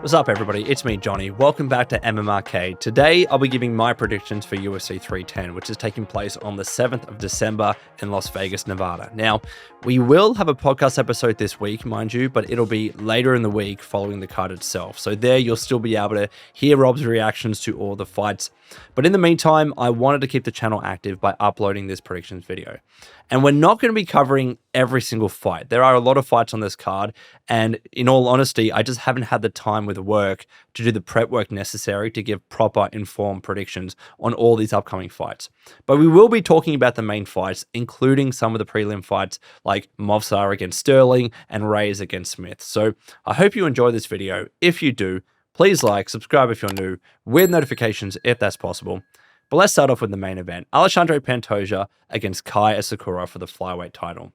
What's up, everybody? It's me, Johnny. Welcome back to MMArcade. Today, I'll be giving my predictions for UFC 310, which is taking place on the 7th of December in Las Vegas, Nevada. Now, we will have a podcast episode this week, mind you, but it'll be later in the week following the card itself. So there, you'll still be able to hear Rob's reactions to all the fights. But in the meantime, I wanted to keep the channel active by uploading this predictions video. And we're not going to be covering every single fight. There are a lot of fights on this card, and in all honesty, I just haven't had the time with work to do the prep work necessary to give proper informed predictions on all these upcoming fights. But we will be talking about the main fights, including some of the prelim fights like Movsar against Sterling and Reyes against Smith. So I hope you enjoy this video. If you do, please like, subscribe if you're new, with notifications if that's possible. But let's start off with the main event. Alexandre Pantoja against Kai Asakura for the flyweight title.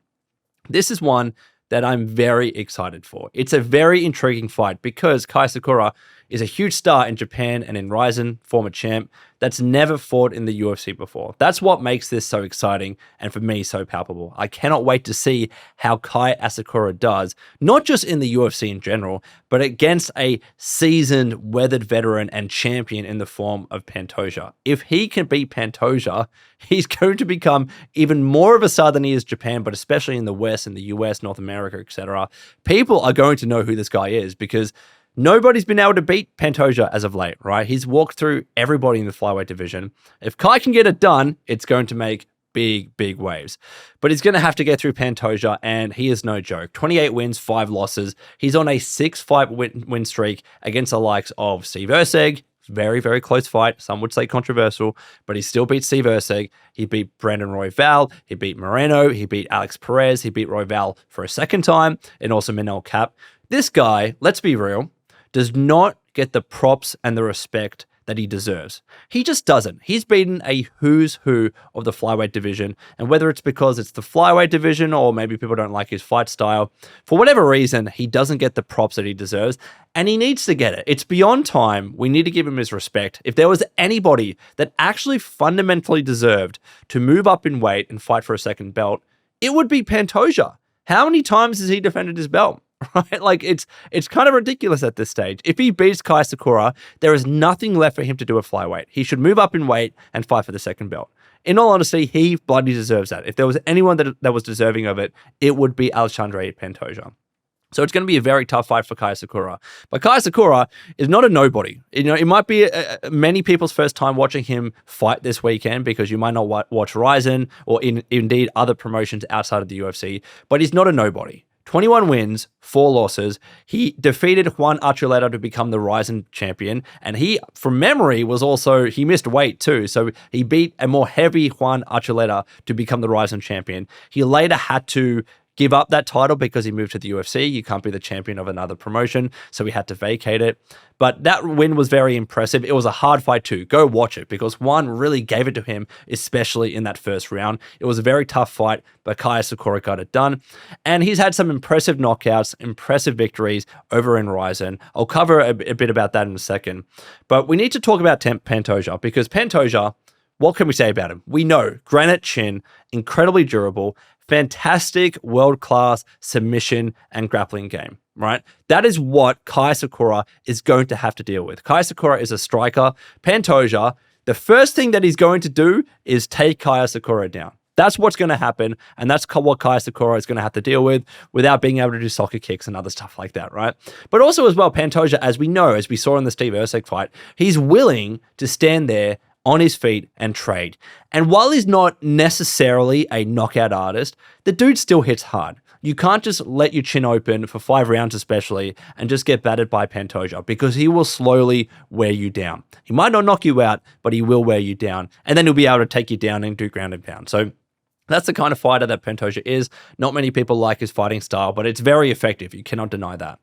This is one that I'm very excited for. It's a very intriguing fight because Kai Asakura is a huge star in Japan and in Rizin, former champ, that's never fought in the UFC before. That's what makes this so exciting and for me so palpable. I cannot wait to see how Kai Asakura does, not just in the UFC in general, but against a seasoned, weathered veteran and champion in the form of Pantoja. If he can beat Pantoja, he's going to become even more of a star than he is Japan, but especially in the West, in the US, North America, etc. People are going to know who this guy is because nobody's been able to beat Pantoja as of late, right? He's walked through everybody in the flyweight division. If Kai can get it done, it's going to make big waves. But he's going to have to get through Pantoja, and he is no joke. 28 wins, 5 losses. He's on a 6-fight win streak against the likes of Steve Erceg. Very close fight. Some would say controversial, but he still beat Steve Erceg. He beat Brandon Royval. He beat Moreno. He beat Alex Perez. He beat Royval for a second time, and also Manel Kape. This guy, let's be real, does not get the props and the respect that he deserves. He just doesn't. He's beaten a who's who of the flyweight division, and whether it's because it's the flyweight division or maybe people don't like his fight style, for whatever reason, he doesn't get the props that he deserves, and he needs to get it. It's beyond time. We need to give him his respect. If there was anybody that actually fundamentally deserved to move up in weight and fight for a second belt, it would be Pantoja. How many times has he defended his belt? Right? Like, it's kind of ridiculous at this stage. If he beats Kai Asakura, there is nothing left for him to do at flyweight. He should move up in weight and fight for the second belt. In all honesty, he bloody deserves that. If there was anyone that was deserving of it, it would be Alexandre Pantoja. So it's going to be a very tough fight for Kai Asakura. But Kai Asakura is not a nobody. You know, it might be many people's first time watching him fight this weekend because you might not watch Rizin or indeed other promotions outside of the UFC, but he's not a nobody. 21 wins, 4 losses. He defeated Juan Archuleta to become the Rizin champion. And he, from memory, he missed weight too. So he beat a more heavy Juan Archuleta to become the Rizin champion. He later had to give up that title because he moved to the UFC. You can't be the champion of another promotion, so he had to vacate it. But that win was very impressive. It was a hard fight too. Go watch it because Juan really gave it to him, especially in that first round. It was a very tough fight, but Kai Asakura got it done. And he's had some impressive knockouts, impressive victories over in Rizin. I'll cover a bit about that in a second. But we need to talk about Pantoja because Pantoja, what can we say about him? We know granite chin, incredibly durable, fantastic world-class submission and grappling game, right? That is what Kai Asakura is going to have to deal with. Kai Asakura is a striker. Pantoja, the first thing that he's going to do is take Kai Asakura down. That's what's going to happen, and that's what Kai Asakura is going to have to deal with without being able to do soccer kicks and other stuff like that, right? But also as well, Pantoja, as we know, as we saw in the Steve Erceg fight, he's willing to stand there on his feet and trade. And while he's not necessarily a knockout artist, the dude still hits hard. You can't just let your chin open for 5 rounds especially and just get battered by Pantoja because he will slowly wear you down. He might not knock you out, but he will wear you down. And then he'll be able to take you down and do ground and pound. So that's the kind of fighter that Pantoja is. Not many people like his fighting style, but it's very effective. You cannot deny that.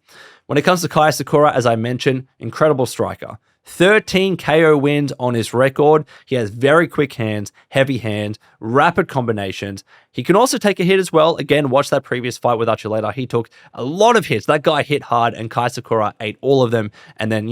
When it comes to Kai Asakura, as I mentioned, incredible striker. 13 KO wins on his record. He has very quick hands, heavy hands, rapid combinations. He can also take a hit as well. Again, watch that previous fight with Archuleta. He took a lot of hits. That guy hit hard, and Kai Asakura ate all of them and then,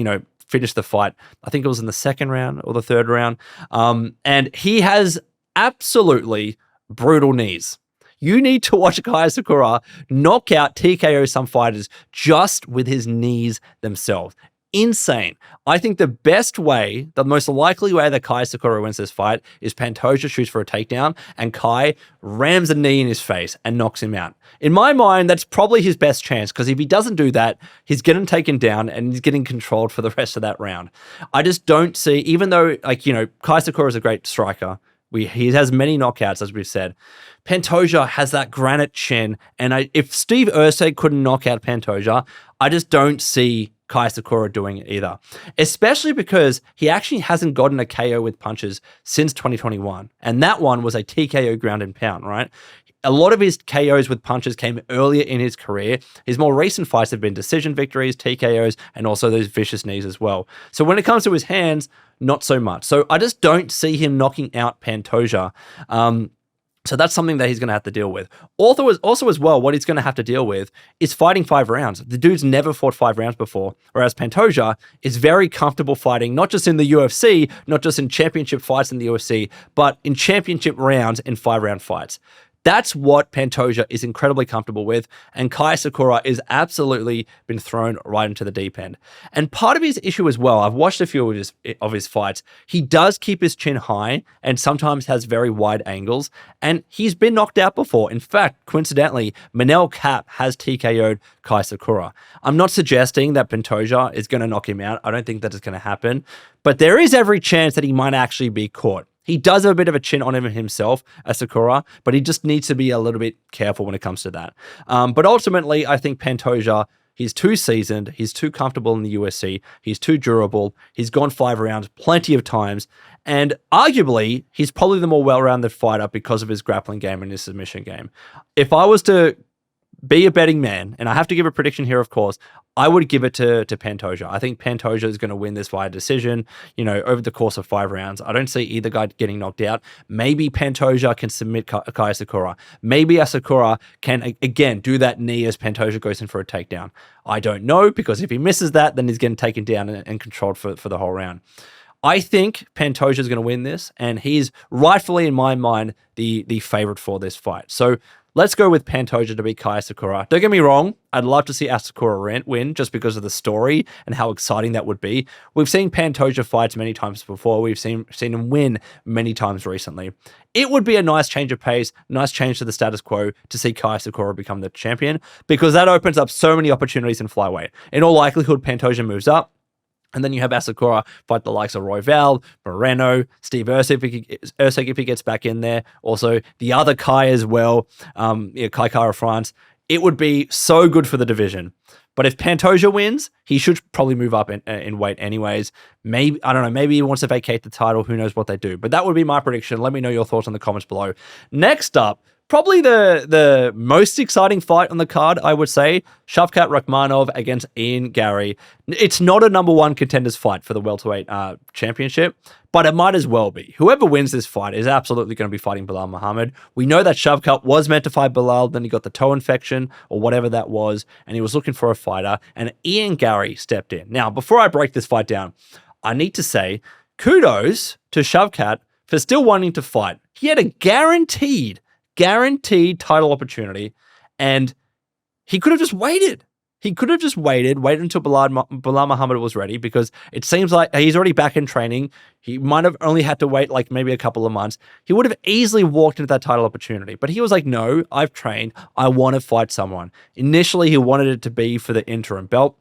finished the fight. I think it was in the second round or the third round. And he has absolutely brutal knees. You need to watch Kai Asakura knock out TKO some fighters just with his knees themselves. insane. I think the best way, the most likely way that Kai Asakura wins this fight is Pantoja shoots for a takedown and Kai rams a knee in his face and knocks him out. In my mind, that's probably his best chance, because if he doesn't do that, he's getting taken down and he's getting controlled for the rest of that round. I just don't see, even though, like, you know, Kai Asakura is a great striker. He has many knockouts, as we've said. Pantoja has that granite chin, and if Steve Erceg couldn't knock out Pantoja, I just don't see Kai Asakura doing it either. Especially because he actually hasn't gotten a KO with punches since 2021, and that one was a TKO ground and pound, right? A lot of his KOs with punches came earlier in his career. His more recent fights have been decision victories, TKOs, and also those vicious knees as well. So when it comes to his hands, not so much. So I just don't see him knocking out Pantoja. So that's something that he's going to have to deal with. Also as well, what he's going to have to deal with is fighting 5 rounds. The dude's never fought 5 rounds before, whereas Pantoja is very comfortable fighting, not just in the UFC, not just in championship fights in the UFC, but in championship rounds in 5-round fights. That's what Pantoja is incredibly comfortable with, and Kai Asakura is absolutely been thrown right into the deep end. And part of his issue as well, I've watched a few of his fights, he does keep his chin high and sometimes has very wide angles, and he's been knocked out before. In fact, coincidentally, Manel Kape has TKO'd Kai Asakura. I'm not suggesting that Pantoja is going to knock him out. I don't think that is going to happen, but there is every chance that he might actually be caught. He does have a bit of a chin on him himself, Asakura, but he just needs to be a little bit careful when it comes to that. But ultimately, I think Pantoja, he's too seasoned, he's too comfortable in the UFC, he's too durable, he's gone 5 rounds plenty of times, and arguably, he's probably the more well-rounded fighter because of his grappling game and his submission game. If I was to be a betting man, and I have to give a prediction here, of course, I would give it to Pantoja. I think Pantoja is going to win this via decision, you know, over the course of 5 rounds. I don't see either guy getting knocked out. Maybe Pantoja can submit Kai Asakura. Maybe Asakura can, again, do that knee as Pantoja goes in for a takedown. I don't know, because if he misses that, then he's getting taken down and controlled for the whole round. I think Pantoja is going to win this, and he's rightfully, in my mind, the favorite for this fight. So let's go with Pantoja to beat Kai Asakura. Don't get me wrong, I'd love to see Asakura win just because of the story and how exciting that would be. We've seen Pantoja fights many times before. We've seen him win many times recently. It would be a nice change of pace, nice change to the status quo to see Kai Asakura become the champion, because that opens up so many opportunities in flyweight. In all likelihood, Pantoja moves up, and then you have Asakura fight the likes of Royval, Moreno, Steve Erceg if he gets back in there. Also, the other Kai as well, Kai Kara France. It would be so good for the division. But if Pantoja wins, he should probably move up in weight anyways. Maybe, I don't know, maybe he wants to vacate the title. Who knows what they do. But that would be my prediction. Let me know your thoughts in the comments below. Next up, probably the most exciting fight on the card, I would say, Shavkat Rakhmonov against Ian Garry. It's not a number 1 contenders fight for the welterweight championship, but it might as well be. Whoever wins this fight is absolutely going to be fighting Belal Muhammad. We know that Shavkat was meant to fight Belal, then he got the toe infection or whatever that was, and he was looking for a fighter, and Ian Garry stepped in. Now, before I break this fight down, I need to say kudos to Shavkat for still wanting to fight. He had a guaranteed title opportunity, and he could have just waited. He could have just waited until Belal Muhammad was ready, because it seems like he's already back in training. He might have only had to wait like maybe a couple of months. He would have easily walked into that title opportunity, but he was like, no, I've trained. I want to fight someone. Initially, he wanted it to be for the interim belt,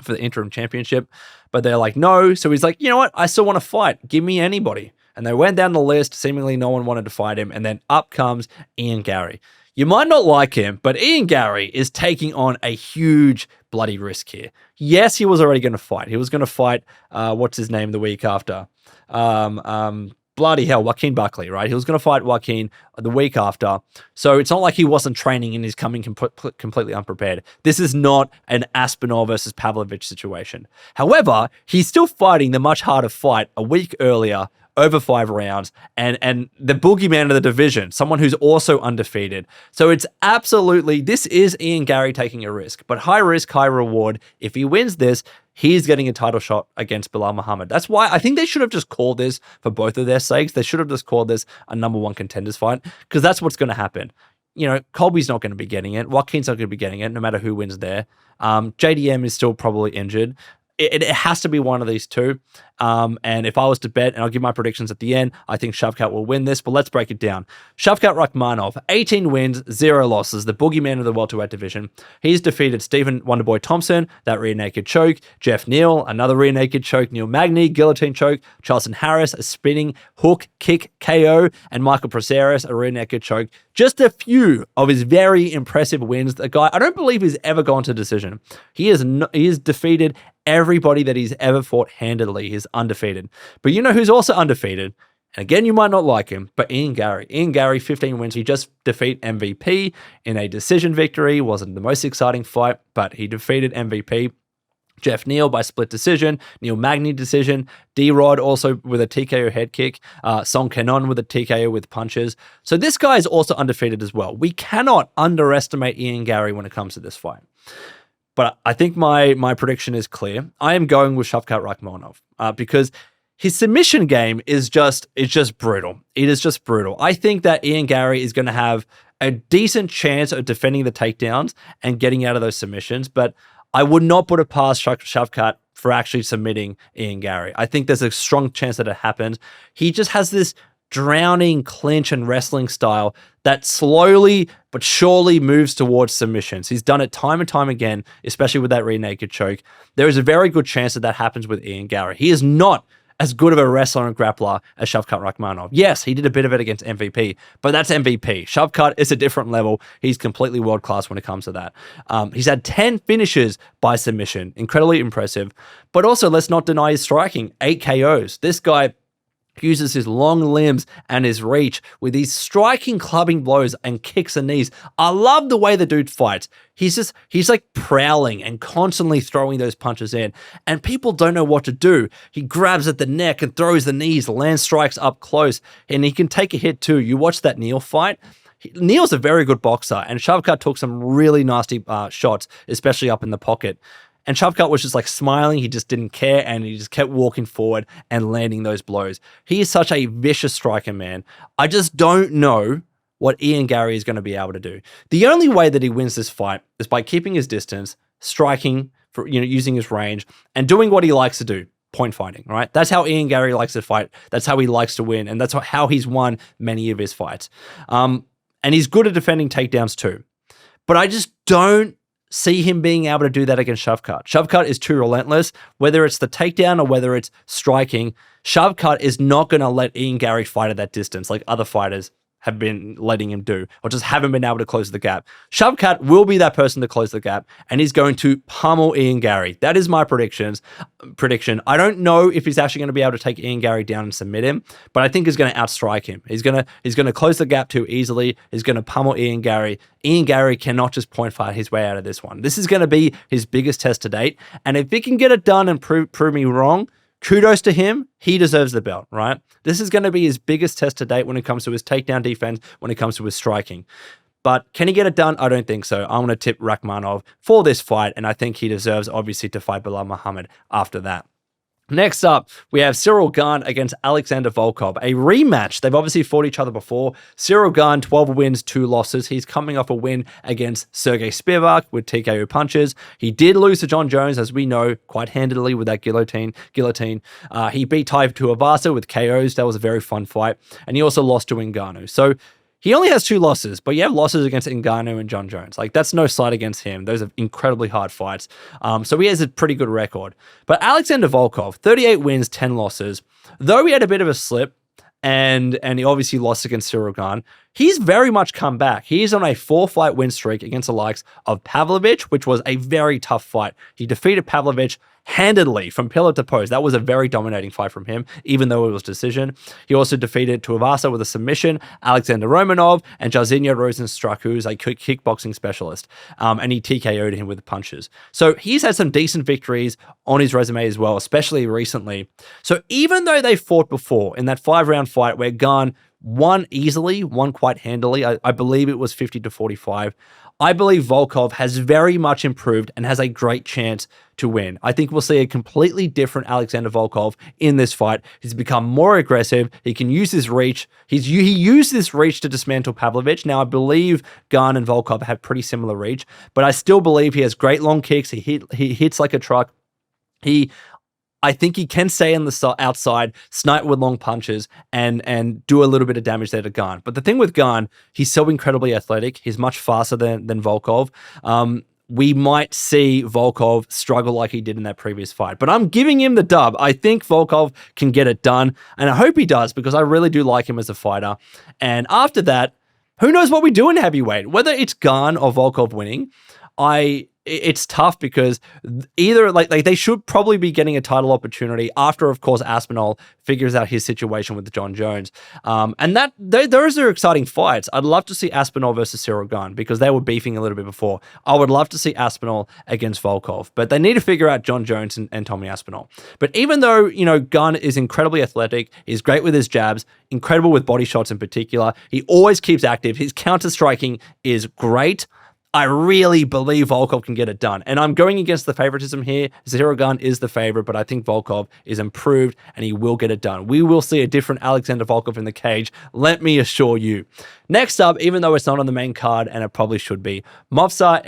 for the interim championship, but they're like, no. So he's like, you know what? I still want to fight. Give me anybody. And they went down the list. Seemingly no one wanted to fight him. And then up comes Ian Garry. You might not like him, but Ian Garry is taking on a huge bloody risk here. Yes, he was already going to fight. He was going to fight, what's his name, the week after? Bloody hell, Joaquin Buckley, right? He was going to fight Joaquin the week after. So it's not like he wasn't training and he's coming completely unprepared. This is not an Aspinall versus Pavlovich situation. However, he's still fighting the much harder fight a week earlier, over 5 rounds, and the boogeyman of the division, someone who's also undefeated. So it's absolutely, this is Ian Garry taking a risk, but high risk, high reward. If he wins this, he's getting a title shot against Belal Muhammad. That's why I think they should have just called this, for both of their sakes, they should have just called this a number 1 contenders fight, because that's what's going to happen. You know, Colby's not going to be getting it. Joaquin's not going to be getting it, no matter who wins there. JDM is still probably injured. it has to be one of these two. And if I was to bet, and I'll give my predictions at the end, I think Shavkat will win this, but let's break it down. Shavkat Rakhmonov, 18 wins, 0 losses, the boogeyman of the welterweight division. He's defeated Stephen Wonderboy Thompson, that rear naked choke, Jeff Neal, another rear naked choke, Neil Magny, guillotine choke, Charleston Harris, a spinning hook kick KO, and Michael Prazeres, a rear naked choke. Just a few of his very impressive wins. The guy, I don't believe he's ever gone to decision. He has defeated everybody that he's ever fought handedly. He's undefeated. But you know who's also undefeated? And again, you might not like him, but Ian Garry. Ian Garry, 15 wins. He just defeated MVP in a decision victory. Wasn't the most exciting fight, but he defeated MVP. Jeff Neal by split decision, Neil Magny decision, D-Rod also with a TKO head kick, Song Kenon with a TKO with punches. So this guy is also undefeated as well. We cannot underestimate Ian Garry when it comes to this fight. But I think my prediction is clear. I am going with Shavkat Rakhmonov because his submission game is just brutal. It is just brutal. I think that Ian Garry is going to have a decent chance of defending the takedowns and getting out of those submissions, but I would not put it past Shavkat for actually submitting Ian Garry. I think there's a strong chance that it happens. He just has this drowning clinch and wrestling style that slowly but surely moves towards submissions. He's done it time and time again, especially with that rear naked choke. There is a very good chance that happens with Ian Garry. He is not as good of a wrestler and grappler as Shavkat Rakhmonov. Yes, he did a bit of it against MVP, but that's MVP. Shavkat is a different level. He's completely world-class when it comes to that. He's had 10 finishes by submission. Incredibly impressive. But also, let's not deny his striking. 8 KOs. This guy uses his long limbs and his reach with these striking clubbing blows and kicks and knees. I love the way the dude fights. He's like prowling and constantly throwing those punches in, and people don't know what to do. He grabs at the neck and throws the knees, land strikes up close, and he can take a hit too. You watch that Neal fight. Neal's a very good boxer, and Shavkat took some really nasty shots, especially up in the pocket. And Shavkat was just like smiling. He just didn't care, and he just kept walking forward and landing those blows. He is such a vicious striker, man. I just don't know what Ian Garry is going to be able to do. The only way that he wins this fight is by keeping his distance, striking, for using his range, and doing what he likes to do, point fighting, right? That's how Ian Garry likes to fight. That's how he likes to win, and that's how he's won many of his fights. And he's good at defending takedowns too. But I just don't see him being able to do that against Shavkat. Shavkat is too relentless. Whether it's the takedown or whether it's striking, Shavkat is not going to let Ian Garry fight at that distance like other fighters have been letting him do, or just haven't been able to close the gap. Shavkat will be that person to close the gap, and he's going to pummel Ian Garry. That is my prediction. I don't know if he's actually going to be able to take Ian Garry down and submit him, but I think he's going to outstrike him. He's going to close the gap too easily. He's going to pummel Ian Garry. Ian Garry cannot just point fight his way out of this one. This is going to be his biggest test to date, and if he can get it done and prove me wrong, kudos to him. He deserves the belt, right? This is going to be his biggest test to date when it comes to his takedown defense, when it comes to his striking. But can he get it done? I don't think so. I'm going to tip Rakhmonov for this fight, and I think he deserves, obviously, to fight Belal Muhammad after that. Next up, we have Ciryl Gane against Alexander Volkov. A rematch. They've obviously fought each other before. Ciryl Gane, 12 wins, 2 losses. He's coming off a win against Sergey Spivak with TKO punches. He did lose to John Jones, as we know, quite handily with that guillotine. He beat Tai Tuivasa with KOs. That was a very fun fight. And he also lost to Ngannou. So he only has 2 losses, but you have losses against Ngannou and John Jones. Like, that's no slight against him. Those are incredibly hard fights. So he has a pretty good record. But Alexander Volkov, 38 wins, 10 losses. Though he had a bit of a slip, and he obviously lost against Ciryl Gane, he's very much come back. He's on a 4-fight win streak against the likes of Pavlovich, which was a very tough fight. He defeated Pavlovich handedly from pillar to post. That was a very dominating fight from him, even though it was decision. He also defeated Tuivasa with a submission, Alexander Romanov, and Jairzinho Rozenstruik, who's a kickboxing specialist, and he TKO'd him with punches. So he's had some decent victories on his resume as well, especially recently. So even though they fought before in that 5-round fight where Gane won easily, won quite handily, I believe it was 50-45, I believe Volkov has very much improved and has a great chance to win. I think we'll see a completely different Alexander Volkov in this fight. He's become more aggressive. He can use his reach. He used this reach to dismantle Pavlovich. Now, I believe Gane and Volkov have pretty similar reach, but I still believe he has great long kicks. He hits like a truck. I think he can stay on the outside, snipe with long punches, and do a little bit of damage there to Gane. But the thing with Gane, he's so incredibly athletic. He's much faster than Volkov. We might see Volkov struggle like he did in that previous fight. But I'm giving him the dub. I think Volkov can get it done, and I hope he does because I really do like him as a fighter. And after that, who knows what we do in heavyweight? Whether it's Gane or Volkov winning, it's tough because either like they should probably be getting a title opportunity after, of course, Aspinall figures out his situation with John Jones. And those are exciting fights. I'd love to see Aspinall versus Ciryl Gane because they were beefing a little bit before. I would love to see Aspinall against Volkov, but they need to figure out John Jones and Tommy Aspinall. But even though, you know, Gane is incredibly athletic, he's great with his jabs, incredible with body shots in particular. He always keeps active. His counter striking is great. I really believe Volkov can get it done. And I'm going against the favoritism here. Ciryl Gane is the favorite, but I think Volkov is improved and he will get it done. We will see a different Alexander Volkov in the cage, let me assure you. Next up, even though it's not on the main card, and it probably should be, Movsar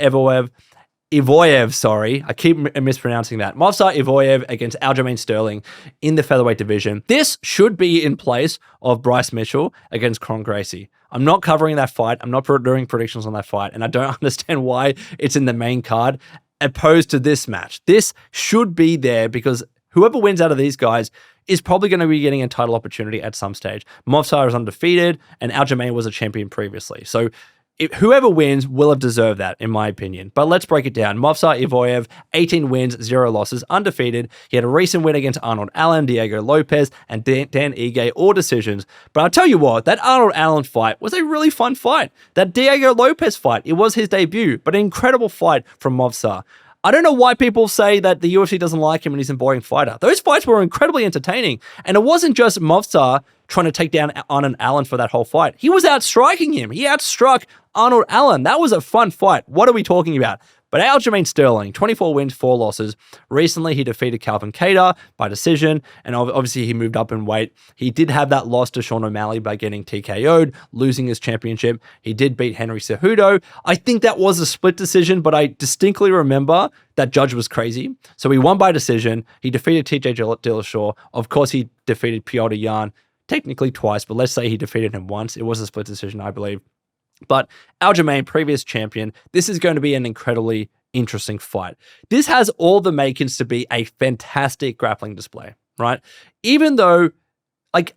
Evloev, sorry. I keep mispronouncing that. Movsar Evloev against Aljamain Sterling in the featherweight division. This should be in place of Bryce Mitchell against Kron Gracie. I'm not covering that fight. I'm not doing predictions on that fight, and I don't understand why it's in the main card opposed to this match. This should be there because whoever wins out of these guys is probably going to be getting a title opportunity at some stage. Movsar is undefeated, and Aljamain was a champion previously. So whoever wins will have deserved that, in my opinion. But let's break it down. Movsar Evloev, 18 wins, 0 losses, undefeated. He had a recent win against Arnold Allen, Diego Lopez, and Dan Ige, all decisions. But I'll tell you what, that Arnold Allen fight was a really fun fight. That Diego Lopez fight, it was his debut, but an incredible fight from Movsar. I don't know why people say that the UFC doesn't like him and he's a boring fighter. Those fights were incredibly entertaining. And it wasn't just Movsar trying to take down Arnold Allen for that whole fight. He was outstriking him. He outstruck Arnold Allen. That was a fun fight. What are we talking about? But Aljamain Sterling, 24 wins, 4 losses. Recently, he defeated Calvin Kattar by decision, and obviously he moved up in weight. He did have that loss to Sean O'Malley by getting TKO'd, losing his championship. He did beat Henry Cejudo. I think that was a split decision, but I distinctly remember that judge was crazy. So he won by decision. He defeated TJ Dillashaw. Of course, he defeated Piotr Jan, technically twice, but let's say he defeated him once. It was a split decision, I believe. But Aljamain, previous champion, this is going to be an incredibly interesting fight. This has all the makings to be a fantastic grappling display, right? Even though, like,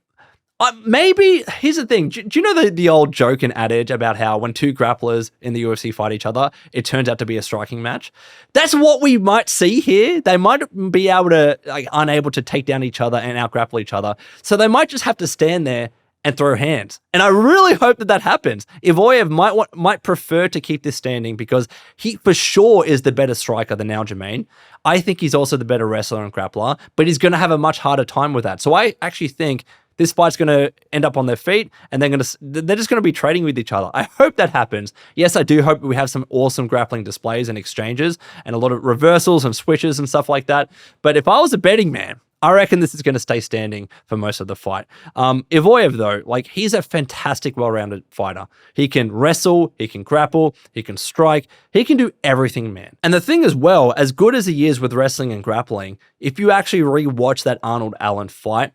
maybe, here's the thing. Do you know the old joke and adage about how when two grapplers in the UFC fight each other, it turns out to be a striking match? That's what we might see here. They might be able to, unable to take down each other and out-grapple each other. So they might just have to stand there and throw hands. And I really hope that happens. Evloev might prefer to keep this standing because he for sure is the better striker than Aljamain. I think he's also the better wrestler and grappler, but he's going to have a much harder time with that. So I actually think this fight's going to end up on their feet and they're just going to be trading with each other. I hope that happens. Yes, I do hope we have some awesome grappling displays and exchanges and a lot of reversals and switches and stuff like that. But if I was a betting man, I reckon this is going to stay standing for most of the fight. Evloev, though, he's a fantastic, well-rounded fighter. He can wrestle, he can grapple, he can strike, he can do everything, man. And the thing as well, as good as he is with wrestling and grappling, if you actually re-watch that Arnold Allen fight,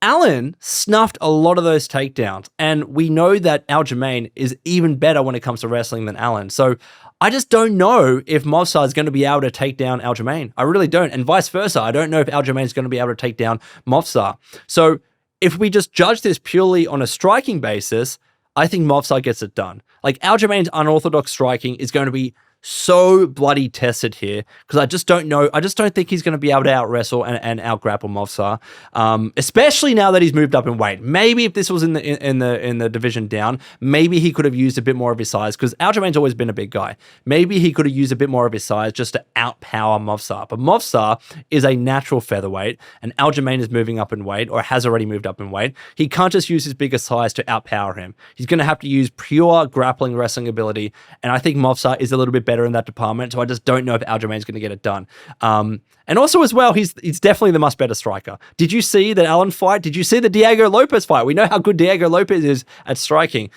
Allen snuffed a lot of those takedowns, and we know that Aljamain is even better when it comes to wrestling than Allen. So I just don't know if Movsar is going to be able to take down Aljamain. I really don't. And vice versa. I don't know if Aljamain is going to be able to take down Movsar. So if we just judge this purely on a striking basis, I think Movsar gets it done. Aljamain's unorthodox striking is going to be so bloody tested here because I just don't know. I just don't think he's going to be able to out wrestle and out grapple Movsar, especially now that he's moved up in weight. Maybe if this was in the division down, maybe he could have used a bit more of his size because Aljamain's always been a big guy. Maybe he could have used a bit more of his size just to outpower Movsar. But Movsar is a natural featherweight, and Aljamain is moving up in weight or has already moved up in weight. He can't just use his bigger size to outpower him. He's going to have to use pure grappling wrestling ability, and I think Movsar is a little bit better in that department, so I just don't know if Aljamain's going to get it done. And also as well, he's definitely the much better striker. Did you see that Allen fight? Did you see the Diego Lopez fight? We know how good Diego Lopez is at striking.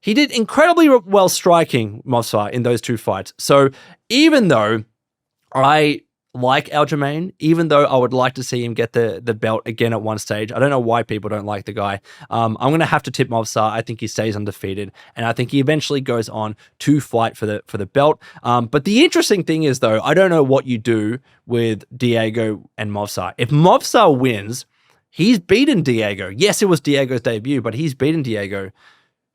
He did incredibly well striking Movsar in those two fights. So even though I like Aljamain, even though I would like to see him get the belt again at one stage. I don't know why people don't like the guy. I'm going to have to tip Movsar. I think he stays undefeated, and I think he eventually goes on to fight for the belt. But the interesting thing is, though, I don't know what you do with Diego and Movsar. If Movsar wins, he's beaten Diego. Yes, it was Diego's debut, but he's beaten Diego.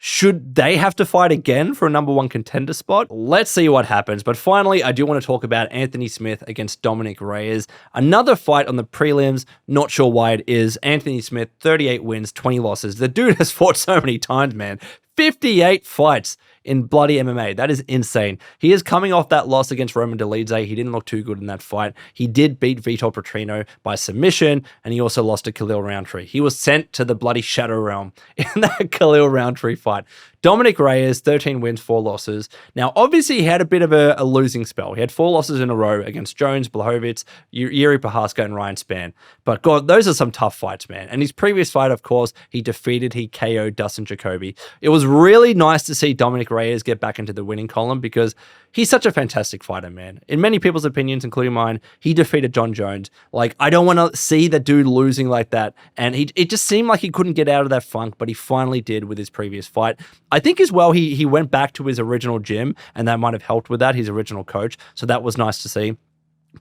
Should they have to fight again for a number one contender spot? Let's see what happens. But finally, I do want to talk about Anthony Smith against Dominick Reyes. Another fight on the prelims. Not sure why it is. Anthony Smith, 38 wins, 20 losses. The dude has fought so many times, man. 58 fights in bloody MMA. That is insane. He is coming off that loss against Roman Dolidze. He didn't look too good in that fight. He did beat Vitor Petrino by submission, and he also lost to Khalil Roundtree. He was sent to the bloody Shadow Realm in that Khalil Roundtree fight. Dominick Reyes, 13 wins, 4 losses. Now, obviously, he had a bit of a losing spell. He had 4 losses in a row against Jones, Blachowicz, Yuri Prochazka, and Ryan Spann. But God, those are some tough fights, man. And his previous fight, of course, he KO'd Dustin Jacoby. It was really nice to see Dominick Reyes get back into the winning column because he's such a fantastic fighter, man. In many people's opinions, including mine, he defeated John Jones. Like, I don't want to see the dude losing like that. And it just seemed like he couldn't get out of that funk, but he finally did with his previous fight. I think as well, he went back to his original gym, and that might have helped with that, his original coach. So that was nice to see.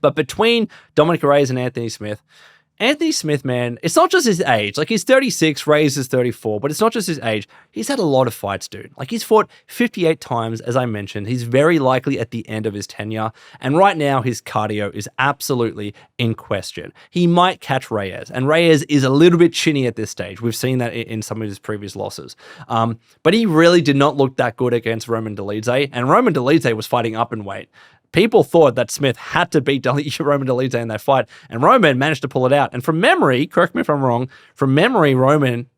But between Dominick Reyes and Anthony Smith, man, it's not just his age. Like, he's 36, Reyes is 34, but it's not just his age. He's had a lot of fights, dude. Like, he's fought 58 times, as I mentioned. He's very likely at the end of his tenure. And right now, his cardio is absolutely in question. He might catch Reyes, and Reyes is a little bit chinny at this stage. We've seen that in some of his previous losses. But he really did not look that good against Roman Dolidze, and Roman Dolidze was fighting up in weight. People thought that Smith had to beat Roman Dolidze in that fight, and Roman managed to pull it out. And from memory, correct me if I'm wrong, from memory, Roman,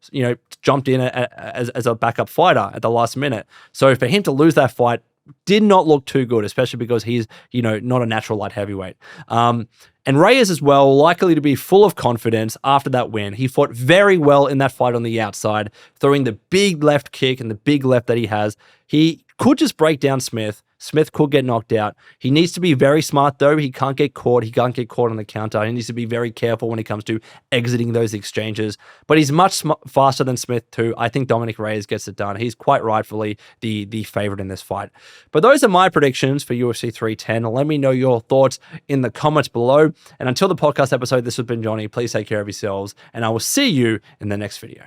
jumped in as a backup fighter at the last minute. So for him to lose that fight did not look too good, especially because he's, not a natural light heavyweight. And Reyes as well, likely to be full of confidence after that win. He fought very well in that fight on the outside, throwing the big left kick and the big left that he has. He could just break down Smith. Smith could get knocked out. He needs to be very smart, though. He can't get caught. He can't get caught on the counter. He needs to be very careful when it comes to exiting those exchanges. But he's much faster than Smith, too. I think Dominick Reyes gets it done. He's quite rightfully the favorite in this fight. But those are my predictions for UFC 310. Let me know your thoughts in the comments below. And until the podcast episode, this has been Johnny. Please take care of yourselves, and I will see you in the next video.